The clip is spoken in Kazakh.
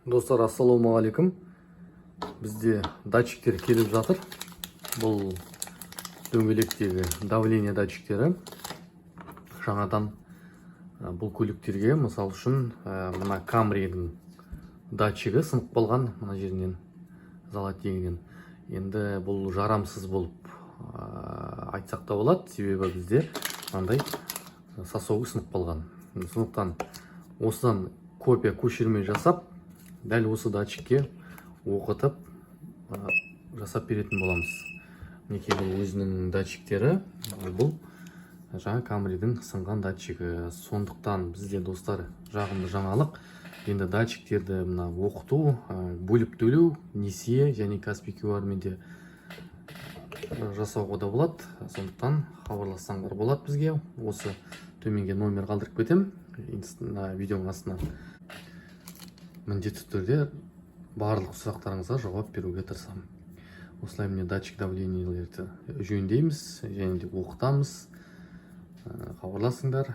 Достар, ассалаумағалейкум. Бізде датчиктер келіп жатыр. Бұл дөңгелектегі давление датчиктері. Жаңадан бұл көліктерге, мысал үшін, мына Камридің датчигі сынып қалған, мына жерінен, золотегінен. Енді бұл жарамсыз болып айтсақ та болады, себебі бізде мынандай сосогі сынып қалған. Сондықтан осыдан копия көшірме жасап, дәл осы датчикке оқытып жасап беретін боламыз. Мінекей бұл өзінің датчиктері, бұл жаңа Камридің сынған датчигі. Сондықтан бізде, достар, жағымды жаңалық. Енді датчиктерді оқыту, бөліп төлеу, несие және Каспий QR-мен де жасауға да болады. Сондықтан хабарлассаңдар болады бізге. Осы төменге номер қалдырып кетем, видеоның астына. Міндетті түрде барлық сұрақтарыңызға жауап беруге тырысамын. Осылай міне датчик давлениелерді жөндейміз және де оқытамыз. Хабарласыңдар.